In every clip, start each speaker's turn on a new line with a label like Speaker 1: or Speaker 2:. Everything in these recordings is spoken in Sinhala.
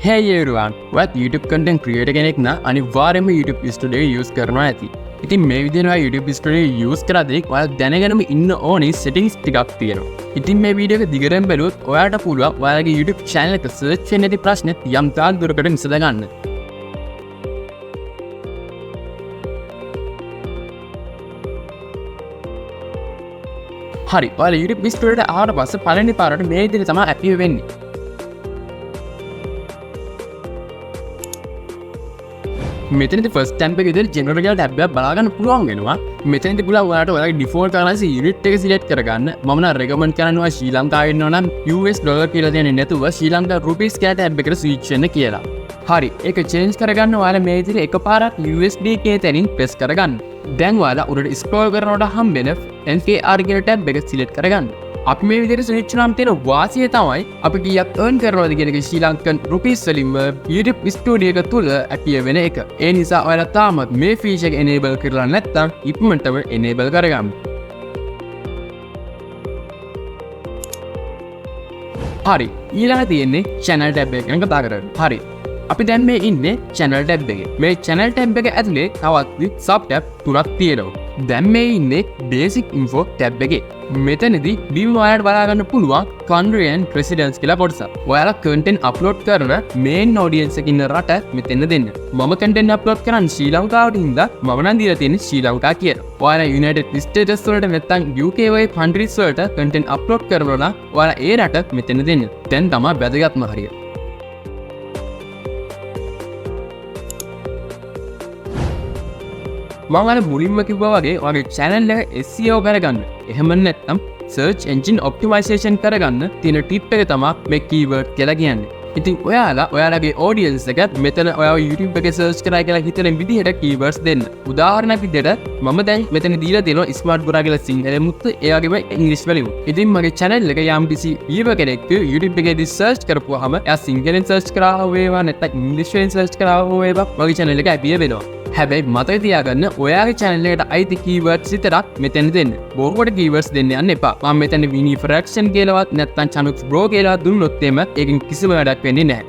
Speaker 1: Hey everyone, ඔයත් YouTube content creator කෙනෙක් නම් අනිවාර්යයෙන්ම YouTube Studio use කරනවා ඇති. ඉතින් මේ විදිහට ඔයා YouTube Studio use කරද්දී ඔයාලා දැනගෙනම ඉන්න ඕනි settings ටිකක් තියෙනවා. ඉතින් මේ වීඩියෝ එක දිගටම බලුවොත් ඔයාලට පුළුවන් ඔයාලගේ YouTube channel එක search වෙන්න ඇති ප්‍රශ්නෙත් යම් තාක් දුරකට විසඳ ගන්න. හරි, ඔයාලා YouTube Studio එකට ආවට පස්සේ පළවෙනි පාරට මේ විදිහට තමයි active වෙන්නේ. මෙතනදි first tab එකේ ඉතින් general කියලා tab එකක් බලා ගන්න පුළුවන් වෙනවා. මෙතනදි පුළුවන් ඔයාලට ඔයාලගේ default currency unit එක select කරගන්න. මම නම් recommend කරනවා ශ්‍රී ලංකාවේ ඉන්නවා නම් US dollar කියලා දෙන්නේ නැතුව ශ්‍රී ලංකා rupees කියලා tab එකට switch වෙන්න කියලා. හරි, ඒක change කරගන්න ඔයාලා මේ විදිහට එකපාරක් USD කේ තැනින් press කරගන්න. දැන් ඔයාලා උඩට scroll කරනකොට හම්බෙන NKR කියන tab එක select කරගන්න. අපි මේ විදිහට switch නම් තියෙන වාසිය තමයි අපි කීයක් earn කරනවද කියන එක ශ්‍රී ලංකන් rupees වලින්ම YouTube Studio එක තුල active වෙන එක. ඒ නිසා ඔයාලා තාමත් මේ feature එක enable කරලා නැත්නම් ඉක්මනටම enable කරගන්න. හරි, ඊළඟ තියෙන්නේ channel tab එක ගැන කතා කරන්න. හරි, අපි දැන් මේ ඉන්නේ channel tab එකේ. මේ channel tab එක ඇතුලේ තවත් sub tab තුනක් තියෙනවා. දැන් මේ ඉන්නේ basic info tab එකේ. මෙතනදී බිම් ඔයාලට බලා ගන්න පුළුවන් country and residence කියලා කොටසක්. ඔයාලා content upload කරන main audience එකේ ඉන්න රට මෙතන දෙන්න. මම content upload කරන්නේ ශ්‍රී ලංකාවට හින්දා මම නම් දීලා තියෙන්නේ ශ්‍රී ලංකා කියලා. ඔයාලා United States වලට නැත්නම් UK වගේ countries වලට content upload කරනවා නම් ඔයාලා ඒ රට මෙතන දෙන්න. දැන් තමයි වැදගත්ම හරිය. මම මුලින්ම කිව්වා වගේ ඔයාගේ channel එක SEO කරගන්න. එහෙම නැත්නම් search engine optimization කරගන්න තියෙන tip එක තමයි මේ keyword කියලා කියන්නේ. ඉතින් ඔයාලා ඔයාලගේ audience එක මෙතන ඔයාලා YouTube එකේ search කරා කියලා හිතන විදිහට keywords දෙන්න. උදාහරණයක් විදිහට මම දැන් මෙතන දීලා තියෙනවා Smart Gura කියලා සිංහලෙමුත් ඒ වගේම ඉංග්‍රීසි වලින්. ඉතින් මගේ channel එක යම් කිසි viewer කෙනෙක් YouTube එකේදී search කරපුවාම එයා සිංහලෙන් search කරා වේවා නැත්නම් ඉංග්‍රීසියෙන් search කරා වේවා මගේ channel එක appear වෙනවා. හැබැයි මතක තියාගන්න ඔයාගේ channel එකට අයිති keywords විතරක් මෙතන දෙන්න. බොරුවට keywords දෙන්න යන්න එපා. මම මෙතන Winnie fraction කියලාවත් නැත්නම් Chanux bro කියලා දුන්නොත් එම ඒකෙන් කිසිම වැඩක් වෙන්නේ නැහැ.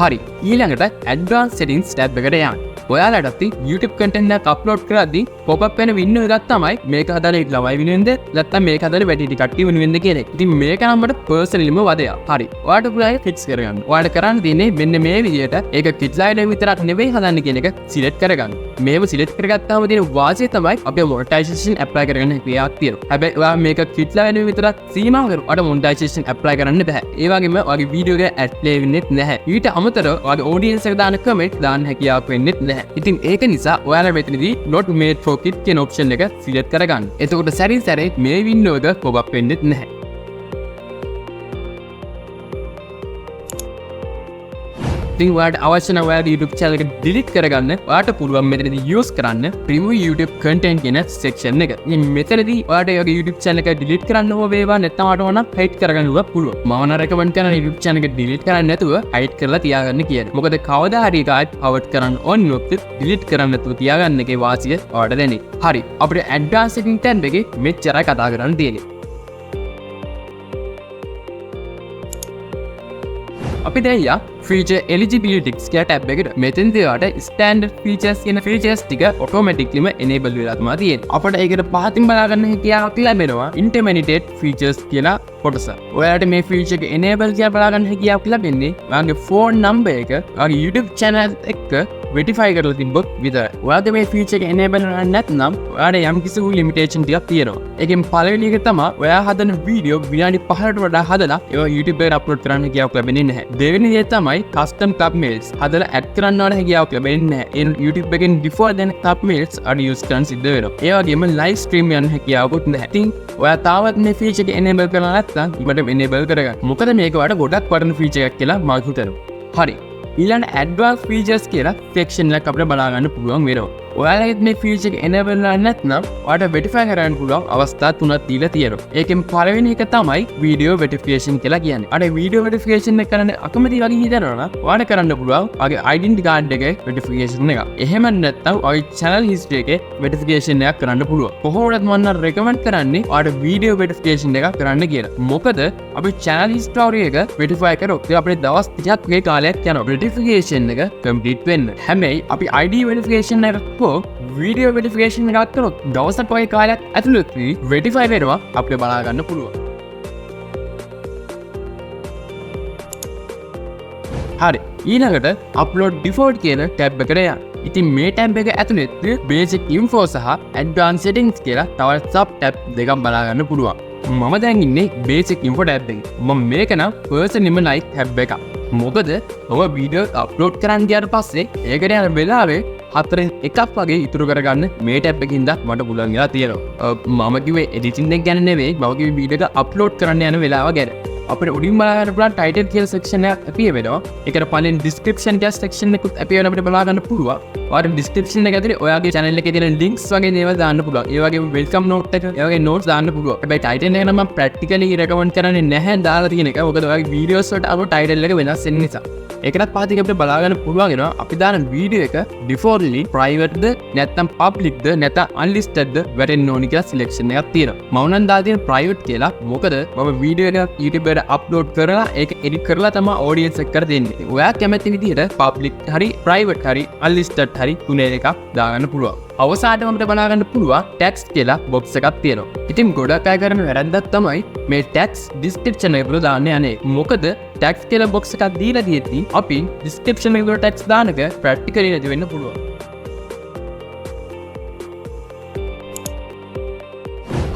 Speaker 1: හරි, ඊළඟට advanced settings tab එකට යන්න. ඔයාලට YouTube content එකක් upload කරද්දී pop-up වෙන window එකක් තමයි මේක හදන ළමයි වෙනුවෙන්ද නැත්නම් මේක හදන වැඩි කට්ටිය වෙනුවෙන්ද කියන එක. ඉතින් මේක නම් මට personallyම වදයක්. හරි, ඔයාලට පුළුවන් fix කරගන්න. ඔයාලට කරන්න තියෙන්නේ මෙන්න මේ විදිහට ඒක kids line විතරක් නෙවෙයි හදන්න කියන එක select කරගන්න. මේව select කරගත්තාම තියෙන වාසිය තමයි අපි monetization apply කරගන්න ක්‍රියාවක් තියෙනවා. හැබැයි ඔයා මේක kids line විතරක් සීමා කරලා ඔයාලට monetization apply කරන්න බෑ. ඒ වගේම ඔයාගේ වීඩියෝ එක ad play වෙන්නේ නැහැ. ඊට අමතරව ඔයාගේ audience එක දාන comment දාන්න හැකියාවක් වෙන්නේ නැහැ. ඉතින් ඒක නිසා ඔයාලා මෙතනදී not made for kids කියන option එක select කරගන්න. එතකොට සැරින් සැරේ මේ window එක pop up වෙන්නේ නැහැ. ඉතින් ඔයාලට අවශ්‍ය නම් ඔයාගේ YouTube channel එක delete කරගන්න ඔයාලට පුළුවන් මෙතනදී use කරන්න remove YouTube content කියන section එක. ඉතින් මෙතනදී ඔයාලට ඔයාගේ YouTube channel එක delete කරන්න ඕන වේවා නැත්නම් ඔයාලට ඕන hide කරගන්න පුළුවන්. මම නම් recommend කරන YouTube channel එක delete කරන්න නැතුව hide කරලා තියාගන්න කියන්නේ. මොකද කවදා හරි එකක් forward කරන්න ඕන වුණොත් delete කරන්න නැතුව තියාගන්න එකේ වාසිය ඔයාලට දැනේ. හරි, අපිට advanced setting tab එකේ මෙච්චරයි කතා කරන්න තියෙන්නේ. අපි දැන් feature eligibility කියලා tab එකට මෙතෙන්දී ඔයාලට standard features කියන features ටික automaticallyම enable වෙලා තමයි තියෙන්නේ. අපිට ඒකට පහතින් බලා ගන්න හැකියාවක් ලැබෙනවා intermediate features කියලා කොටස. ඔයාලට මේ feature එක enable කියලා බලා ගන්න හැකියාවක් ලැබෙන්නේ ඔයාගේ phone number එක ඔයාගේ YouTube channel එක්ක verify කරලා තිබ්බොත් විතරයි. ඔයාලට මේ feature එක enable කරන්න නැත්නම් ඔයාලට යම් කිසි limitation ටිකක් තියෙනවා. ඒකෙන් පළවෙනි එක තමයි ඔයා හදන වීඩියෝ විනාඩි 5කට වඩා හදලා ඒවා YouTube එකට upload කරන්න හැකියාවක් ලැබෙන්නේ නැහැ. දෙවෙනි දේ තමයි custom thumbnails හදලා add කරන්න ඕන හැකියාවක් ලැබෙන්නේ නැහැ. ඒ YouTube එකෙන් default දෙන thumbnails අඩ use කරන්න සිද්ධ වෙනවා. ඒ වගේම live stream යන හැකියාවකුත් නැහැ. ඉතින් ඔයා තාවත් මේ feature එක enable කරලා නැත්නම් ඉබට enable කරගන්න. මොකද මේක ඔයාලට ගොඩක් වටින feature එකක් කියලා මම හිතනවා. හරි, ඊළඟ advanced features කියලා section එකක් අපිට බලා ගන්න පුළුවන් වෙනවා. ඔයාලගෙත් මේ ෆීචර් එක enable නැත්නම් ඔයාලට verify කරන්න පුළුවන් අවස්ථා තුනක් දීලා තියෙනවා. ඒකෙන් පළවෙනි එක තමයි video verification කියලා කියන්නේ. අර video verification එක කරන්න අකමැති වගේ හිතනවා නම් ඔයාලට කරන්න පුළුවන් ඔයාගේ identity card එකේ verification එක. එහෙම නැත්නම් ඔයාගේ channel history එකේ verification එකක් කරන්න පුළුවන්. කොහොමද මම recommend කරන්නේ ඔයාලට video verification එකක් කරන්න කියලා. මොකද අපි channel history එක verify කරොත් අපිට දවස් 30ක් වගේ කාලයක් යනවා verification එක complete වෙන්න. හැබැයි අපි ID verification එකක් හෝ video verification එකක් කරොත් දවසක් වගේ කාලයක් ඇතුළතදී verify වෙනවා අපිට බලා ගන්න පුළුවන්. හරි, ඊළඟට upload default කියන tab එකට යන්න. ඉතින් මේ tab එක ඇතුළේ basic info සහ advanced settings කියලා තවත් sub tab දෙකක් බලා ගන්න පුළුවන්. මම දැන් ඉන්නේ basic info tab එකේ. මම මේක නම් personally like tab එකක්. මොකද ඔබ වීඩියෝ අප්ලෝඩ් කරන්න ගියාට පස්සේ ඒකට යන වෙලාවේ හතරෙන් එකක් වගේ ඉතුරු කරගන්න මේ ටැබ් එකකින් මට පුළුවන් වෙලා තියෙනවා. මම කිව්වේ එඩිටින් එක ගැන නෙවෙයි, මම කිව්වේ වීඩියෝ එක අප්ලෝඩ් කරන්න යන වෙලාව ගැන. අපිට උඩින් බලා ගන්න පුළුවන් ටයිටල් කියලා සෙක්ෂන් එකක් අපිය වෙනවා. ඒකට පළවෙනි description ටැග් සෙක්ෂන් එකකුත් අපිය වෙන අපිට බලා ගන්න පුළුවන්. ඔයාලට description එක ඇතුලේ ඔයාගේ channel එකේ තියෙන links වගේ දේවල් දාන්න පුළුවන්. ඒ වගේම welcome note එක, ඒ වගේ notes දාන්න පුළුවන්. හැබැයි title එක නම් මම practically recommend කරන්නේ නැහැ දාලා තියෙන එක. මොකද ඔයාගේ videos වලට අර title එක වෙනස් වෙන නිසා. ඒකටත් පාතික අපිට බලා ගන්න පුළුවන් වෙනවා අපි දාන වීඩියෝ එක defaultly private ද නැත්නම් public ද නැත්නම් unlisted ද වැටෙන්න ඕනි කියලා selection එකක් තියෙනවා. මම නම් දාලා තියෙන private කියලා. මොකද මම වීඩියෝ එකක් YouTube එකට upload කරලා ඒක edit කරලා තමයි audience එකට දෙන්නේ. ඔයා කැමති විදිහට public හරි private හරි unlisted හරි තුනේ එකක් දාගන්න පුළුවන්. අවසානයේ අපිට බලා ගන්න පුළුවන් text කියලා box එකක් තියෙනවා. ඉතින් ගොඩක් අය කරන වැරද්දක් තමයි මේ text description එකට දාන්න යන්නේ. මොකද text කියලා box එකක් දීලා තියෙද්දි අපි description එකට text දානක practically නැති වෙන්න පුළුවන්.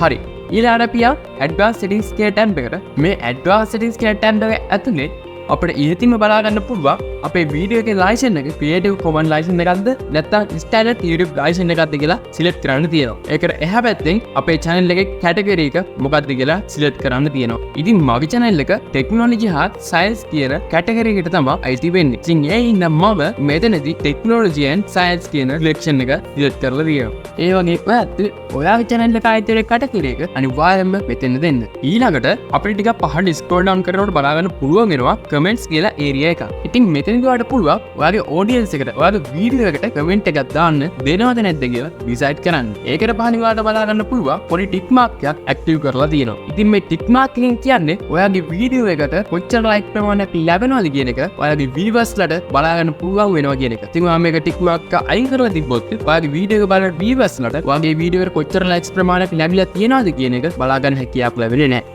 Speaker 1: හරි, ඊළඟට අපි advanced settings කියලා tab එකට. මේ advanced settings කියලා tab එක ඇතුලේ අපිට ඉහතින්ම බලා ගන්න පුළුවන් අපේ වීඩියෝ එකේ license එක creative commons license එකක්ද නැත්නම් standard YouTube license එකක්ද කියලා select කරන්න තියෙනවා. ඒකට එහා පැත්තෙන් අපේ channel එකේ category එක මොකක්ද කියලා select කරන්න තියෙනවා. ඉතින් මගේ channel එක technology හා science කියන category එකට තමයි අයිති වෙන්නේ. ඉතින් ඒ ඉන්න මම මෙතනදී technology and science කියන selection එක select කරලා තියෙනවා. ඒ වගේ ඔයාගේ channel එක අයිති වෙන category එක අනිවාර්යයෙන්ම මෙතන දෙන්න. ඊළඟට අපිට ටිකක් පහළ scroll down කරනකොට බලා ගන්න පුළුවන් වෙනවා comments කියලා area එකක්. ඉතින් මෙතනදී ඔයාලට පුළුවන් ඔයාගේ audience එකට ඔයාගේ වීඩියෝ එකට comment එකක් දාන්න දෙනවද නැද්ද කියලා decide කරන්න. ඒකට පහලින් ඔයාලට බලා ගන්න පුළුවන් පොඩි tick mark එකක් active කරලා තියෙනවා. ඉතින් මේ tick mark එකෙන් කියන්නේ ඔයාගේ වීඩියෝ එකට කොච්චර like ප්‍රමාණයක් ලැබෙනවද කියන එක ඔයාගේ viewers ලට බලා ගන්න පුළුවන් වෙනවා කියන එක. ඉතින් ඔයා මේක tick mark එක අයින් කරලා තිබ්බොත් ඔයාගේ වීඩියෝ එක බලන viewers ලට ඔයාගේ වීඩියෝ එකට කොච්චර likes ප්‍රමාණයක් ලැබිලා තියෙනවද කියන එක බලා ගන්න හැකියාවක් ලැබෙන්නේ නැහැ.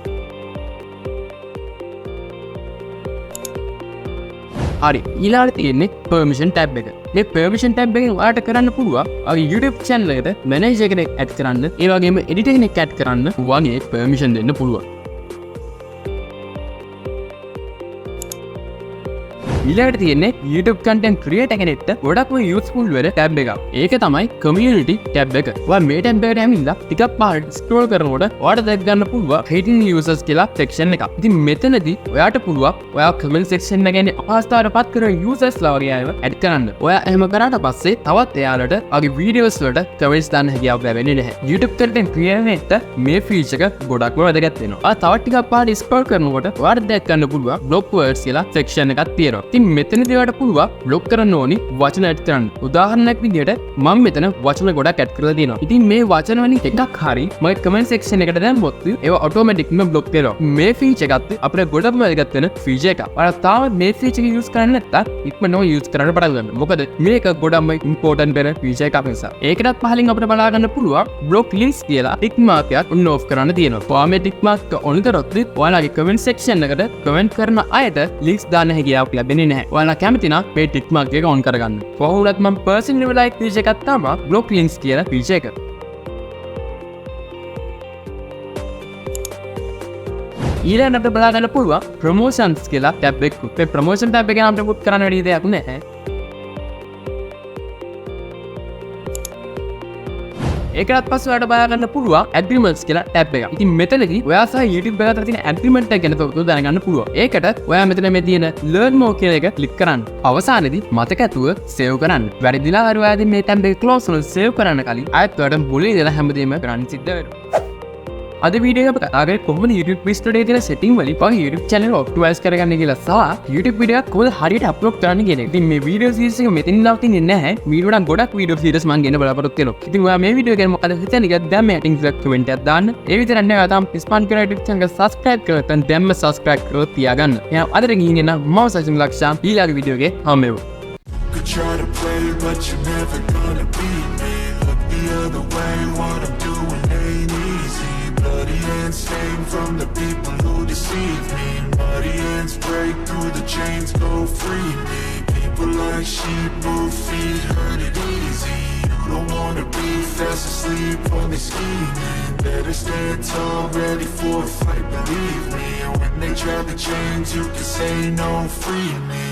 Speaker 1: හරි, ඊළඟට තියෙන්නේ permission tab එක. මේ permission tab එකෙන් ඔයාලට කරන්න පුළුවන් ඔයාගේ YouTube channel එකට manager කෙනෙක් add කරන්න, ඒ වගේම editor කෙනෙක් add කරන්න වගේ permission දෙන්න පුළුවන්. ඊළඟට තියෙන්නේ YouTube content creator කෙනෙක්ට ගොඩක්ම useful වෙන tab එකක්. ඒක තමයි community tab එක. ඔයා මේ tab එකට ඇවිල්ලා ටිකක් පහළට scroll කරනකොට ඔයාලට දැක් ගන්න පුළුවන් hidden users කියලා section එකක්. ඉතින් මෙතනදී ඔයාට පුළුවන් ඔයා comment section එක ගැන අපහසුතාවයටපත් කරන users ලා වගේ අයව add කරන්න. ඔයා එහෙම කරාට පස්සේ තවත් එයාලට ඔයාගේ videos වලට comments දාන්න හැකියාවක් ලැබෙන්නේ නැහැ. YouTube content creator කෙනෙක්ට මේ feature එක ගොඩක්ම වැදගත් වෙනවා. ඔයා තවත් ටිකක් පහළට scroll කරනකොට ඔයාට දැක් ගන්න පුළුවන් block words කියලා section එකක් තියෙනවා. ඉතින් මෙතනදී ඔයාලට පුළුවන් block කරන්න ඕනි වචන add කරන්න. උදාහරණයක් විදිහට මම මෙතන වචන ගොඩක් add කරලා තියෙනවා. ඉතින් මේ වචන වලින් එකක් හරි මම comment section එකට දැම්මොත් ඒවා automatically block වෙනවා. මේ feature එකත් අපිට ගොඩක්ම වැදගත් වෙන feature එකක්. ඔයාලා තාම මේ feature එක use කරන්නේ නැත්නම් ඉක්මනටම use කරන්න පටන් ගන්න. මොකද මේක ගොඩක්ම important වෙන feature එකක් නිසා. ඒකටත් පහලින් අපිට බලා ගන්න පුළුවන් block links කියලා tick mark එකක් on off කරන්න තියෙනවා. ඔයා මේ tick mark එක on කරොත් ඔයාලගේ comment section එකට comment කරන අයට links දාන්න හැකියාවක් ලැබෙන්නේ නැහැ. ඔයාලා කැමති නම් මේ tick mark එක on කරගන්න. කොහොමවත් මම personally like feature එකක් තමයි block links කියලා feature එක. ඊළඟට අපිට බලා ගන්න පුළුවන් promotions කියලා tab එකක්. මේ promotion tab එක නම් අපිට කරන්න වැඩි දෙයක් නැහැ. ඒකටත් පස්සේ ඔයාලට බලා ගන්න පුළුවන් agreements කියලා tab එක. ඉතින් මෙතනදී ඔයා සහ YouTube එක අතර තියෙන agreement එක ගැන තොරතුරු දැනගන්න පුළුවන්. ඒකට ඔයා මෙතන මේ තියෙන learn more කියන එක click කරන්න. අවසානයේදී මතක ඇතුව save කරන්න. වැරදිලා හරි ඔයාදී මේ tab එක close කරලා save කරන්න කලින් ආයෙත් ඔයාලට මුලින් ඉඳලා හැමදේම කරන්න සිද්ධ වෙනවා. අද වීඩියෝ එක කතාකරේ කොහොමද YouTube Studio තියෙන setting වලින් ඔයාගේ YouTube channel optimize කරගන්න කියලා සහ YouTube වීඩියෝ එකක් කොහොමද හරියට upload කරන්න කියන එක. ඉතින් මේ වීඩියෝ series එක මෙතනින් නවතින්නේ නැහැ. වීඩියෝ නම් ගොඩක් වීඩියෝ series මම ගෙන බලාපොරොත්තු වෙනවා. ඉතින් ඔයා මේ වීඩියෝ ගැන මොකද හිතන්නේ කියලා දැන් මේ heading එකක් comment එකක් දාන්න. ඒ විතරක් නෙවෙයි ඔයා තාම Smart Gura YouTube channel එක subscribe කරලා නැත්නම් දැන්ම subscribe කරලා තියාගන්න. එහෙනම් අදට ගිහින් එන්න මම සචින් ලක්ෂාන් ඊළඟ වීඩියෝ එකේ හම්බෙමු.
Speaker 2: Try to play, but you're never gonna beat me. Look the other way, what I'm doing ain't easy. Bloody hands stained from the people who deceive me. Muddy hands break through the chains, go free me. People like sheep move feet, hurt it easy. You don't wanna be fast asleep when they scheming. Better stand tall, ready for a fight, believe me. And when they try the chains, you can say no, free me.